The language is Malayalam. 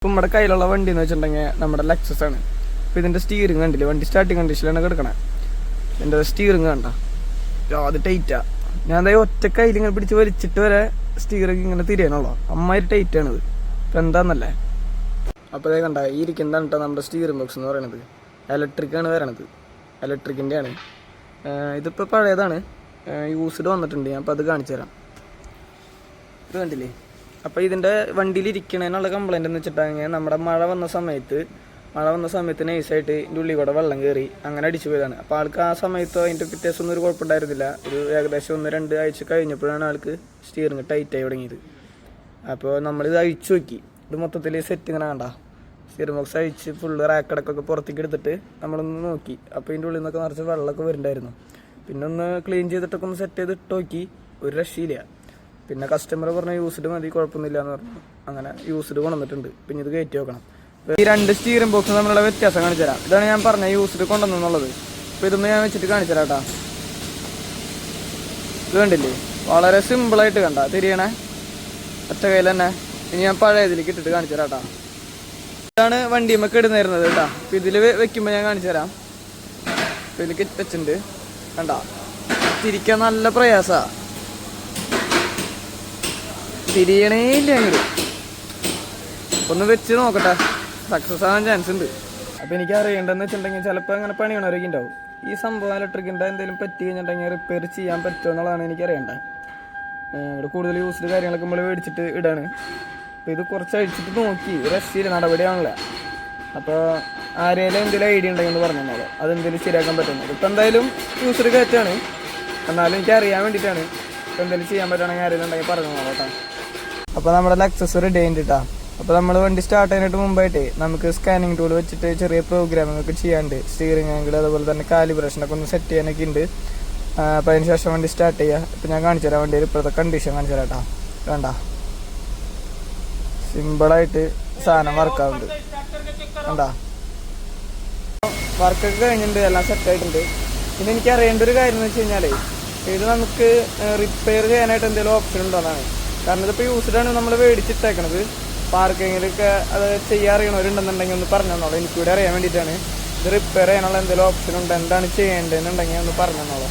ഇപ്പം നമ്മുടെ കയ്യിലുള്ള വണ്ടി എന്ന് വെച്ചിട്ടുണ്ടെങ്കിൽ നമ്മുടെ ലെക്സസ് ആണ്. അപ്പോൾ ഇതിൻ്റെ സ്റ്റീറിങ് കണ്ടില്ലേ, വണ്ടി സ്റ്റാർട്ടിങ് കണ്ടീഷനിലാണ് കിടക്കണേ. ഇതിൻ്റെ സ്റ്റീറിങ് കണ്ട അത് ടൈറ്റാ. ഞാൻ എന്തായാലും ഒറ്റ കയ്യിൽ ഇങ്ങനെ പിടിച്ച് വലിച്ചിട്ട് വരെ സ്റ്റീറിങ് ഇങ്ങനെ തിരിയാനുള്ളൂ. അമ്മാതിരി ടൈറ്റാണിത്. ഇപ്പം എന്താണെന്നല്ലേ. അപ്പോൾ അതേ കണ്ട ഈ ഇരിക്കുന്നതാണ് കേട്ടോ നമ്മുടെ സ്റ്റീറിങ് ബോക്സ് എന്ന് പറയുന്നത്. ഇലക്ട്രിക്കാണ് വരണത്, ഇലക്ട്രിക്കിൻ്റെ ആണ്. ഇതിപ്പോൾ പഴയതാണ്, യൂസ്ഡ് വന്നിട്ടുണ്ട്. ഞാൻ അപ്പോൾ അത് കാണിച്ചു തരാം. ഇത് കണ്ടില്ലേ. അപ്പോൾ ഇതിൻ്റെ വണ്ടിയിൽ ഇരിക്കണതിനുള്ള കംപ്ലൈൻറ്റ് എന്ന് വെച്ചിട്ടുണ്ടെങ്കിൽ നമ്മുടെ മഴ വന്ന സമയത്ത് നൈസായിട്ട് ഇതിൻ്റെ ഉള്ളിൽ കൂടെ വെള്ളം കയറി അങ്ങനെ അടിച്ചു പോയതാണ്. അപ്പോൾ ആൾക്ക് ആ സമയത്തോ അതിൻ്റെ വ്യത്യാസമൊന്നും ഒരു കുഴപ്പമുണ്ടായിരുന്നില്ല. ഒരു ഏകദേശം 1-2 ആഴ്ച കഴിഞ്ഞപ്പോഴാണ് ആൾക്ക് സ്റ്റീറിങ് ടൈറ്റായി തുടങ്ങിയത്. അപ്പോൾ നമ്മളിത് അഴിച്ചു നോക്കി. ഇത് മൊത്തത്തിൽ സെറ്റ് ഇങ്ങനെ കണ്ട സ്റ്റീറിങ് ബോക്സ് അഴിച്ച് ഫുള്ള് റാക്കടക്കൊക്കെ പുറത്തേക്ക് എടുത്തിട്ട് നമ്മളൊന്ന് നോക്കി. അപ്പോൾ ഇതിൻ്റെ ഉള്ളിൽ നിന്നൊക്കെ നിറച്ച് വെള്ളമൊക്കെ വരുന്നുണ്ടായിരുന്നു. പിന്നെ ഒന്ന് ക്ലീൻ ചെയ്തിട്ടൊക്കെ ഒന്ന് സെറ്റ് ചെയ്ത് ഇട്ട് നോക്കി, ഒരു രക്ഷയില്ല. പിന്നെ കസ്റ്റമർ പറഞ്ഞ യൂസ്ഡ് മതി, കുഴപ്പമൊന്നുമില്ല എന്ന് പറഞ്ഞു. അങ്ങനെ യൂസ്ഡ് കൊണ്ടുവന്നിട്ടുണ്ട്. പിന്നെ ഇത് കയറ്റി വെക്കണം. ഈ 2 സ്റ്റീറിംഗ് ബോക്സ് തമ്മിലുള്ള വ്യത്യാസം കാണിച്ചു തരാം. ഇതാണ് ഞാൻ പറഞ്ഞ യൂസ്ഡ് കൊണ്ടുവന്നുള്ളത്. അപ്പോൾ ഇതൊന്ന് ഞാൻ വെച്ചിട്ട് കാണിച്ചു തരാം കേട്ടോ. ഇത് കണ്ടില്ലേ, വളരെ സിമ്പിളായിട്ട് കണ്ട തിരിയണേ ഒറ്റ കയ്യിൽ തന്നെ. ഇനി ഞാൻ പഴയ ഇതിലേക്ക് ഇട്ടിട്ട് കാണിച്ചു തരാം കേട്ടോ. ഇതാണ് വണ്ടിയുമ്മക്ക് ഇടുന്നിരുന്നത് കേട്ടോ. അപ്പോൾ ഇതിൽ വെക്കുമ്പോൾ ഞാൻ കാണിച്ചു തരാം. അപ്പോൾ ഇതിലേക്ക് വെച്ചിട്ടുണ്ട് കണ്ട, തിരിക്കാൻ നല്ല പ്രയാസമാണ്. തിരിയണേ ഇല്ല എങ്കിലും ഒന്ന് വെച്ച് നോക്കട്ടെ, സക്സസ് ആവാൻ ചാൻസ് ഉണ്ട്. അപ്പോൾ എനിക്ക് അറിയേണ്ടതെന്ന് വെച്ചിട്ടുണ്ടെങ്കിൽ ചിലപ്പോൾ അങ്ങനെ പണിയണവരൊക്കെ ഉണ്ടാവും. ഈ സംഭവം ഇലക്ട്രിക്കിൻ്റെ എന്തെങ്കിലും പറ്റി കഴിഞ്ഞിട്ടുണ്ടെങ്കിൽ റിപ്പയർ ചെയ്യാൻ പറ്റുമോ എന്നുള്ളതാണ് എനിക്ക് അറിയേണ്ടത്. ഇവിടെ കൂടുതൽ യൂസ്ഡ് കാര്യങ്ങളൊക്കെ നമ്മൾ മേടിച്ചിട്ട് ഇടാണ്. അപ്പോൾ ഇത് കുറച്ച് അഴിച്ചിട്ട് നോക്കി, രസീല് നടപടിയാണല്ലോ. അപ്പോൾ ആരെങ്കിലും എന്തെങ്കിലും ഐഡിയ ഉണ്ടെങ്കിൽ എന്ന് പറഞ്ഞോ, അതെന്തെങ്കിലും ശരിയാക്കാൻ പറ്റുന്നത്. ഇപ്പം എന്തായാലും യൂസ്ഡ് കയറ്റാണ്, എന്നാലും എനിക്ക് അറിയാൻ വേണ്ടിയിട്ടാണ്. ഇപ്പം എന്തെങ്കിലും ചെയ്യാൻ പറ്റുകയാണെങ്കിൽ ആരെങ്കിലും ഉണ്ടെങ്കിൽ പറഞ്ഞോ കേട്ടോ. അപ്പോൾ നമ്മുടെ ലെക്സസ് റെഡി ആയിട്ടാ. അപ്പോൾ നമ്മൾ വണ്ടി സ്റ്റാർട്ട് ചെയ്യാനായിട്ട് മുമ്പായിട്ട് നമുക്ക് സ്കാനിങ് ടൂൾ വെച്ചിട്ട് ചെറിയ പ്രോഗ്രാമിംഗ് ഒക്കെ ചെയ്യാണ്ട്, സ്റ്റിയറിംഗ് ആംഗിൾ അതുപോലെ തന്നെ കാലിബ്രേഷനൊക്കെ ഒന്ന് സെറ്റ് ചെയ്യാനൊക്കെ ഉണ്ട്. അപ്പോൾ അതിന് ശേഷം വണ്ടി സ്റ്റാർട്ട് ചെയ്യുക. ഇപ്പോൾ ഞാൻ കാണിച്ചു തരാം വണ്ടിയിൽ ഇപ്പോഴത്തെ കണ്ടീഷൻ കാണിച്ചു തരാം കേട്ടോ. വേണ്ട സിമ്പിളായിട്ട് സാധനം വർക്കാവുന്നുണ്ട് വേണ്ട. വർക്കൊക്കെ കഴിഞ്ഞിട്ടുണ്ട്, എല്ലാം സെറ്റായിട്ടുണ്ട്. പിന്നെ എനിക്ക് അറിയേണ്ട ഒരു കാര്യം എന്ന് വെച്ച് കഴിഞ്ഞാൽ ഇത് നമുക്ക് റിപ്പയർ ചെയ്യാനായിട്ട് എന്തെങ്കിലും ഓപ്ഷൻ ഉണ്ടോ എന്നാണ്. കാരണം ഇതിപ്പോൾ യൂസ്ഡാണ് നമ്മൾ മേടിച്ചിട്ടേക്കണത്. പാർക്കിങ്ങിലൊക്കെ അത് ചെയ്യാറിയണവരുണ്ടെന്നുണ്ടെങ്കിൽ ഒന്ന് പറഞ്ഞു തന്നോളൂ. എനിക്കൂടെ അറിയാൻ വേണ്ടിയിട്ടാണ്. ഇത് റിപ്പയർ ചെയ്യാനുള്ള എന്തെങ്കിലും ഓപ്ഷൻ ഉണ്ട്, എന്താണ് ചെയ്യേണ്ടതെന്നുണ്ടെങ്കിൽ ഒന്ന് പറഞ്ഞു തന്നോളൂ.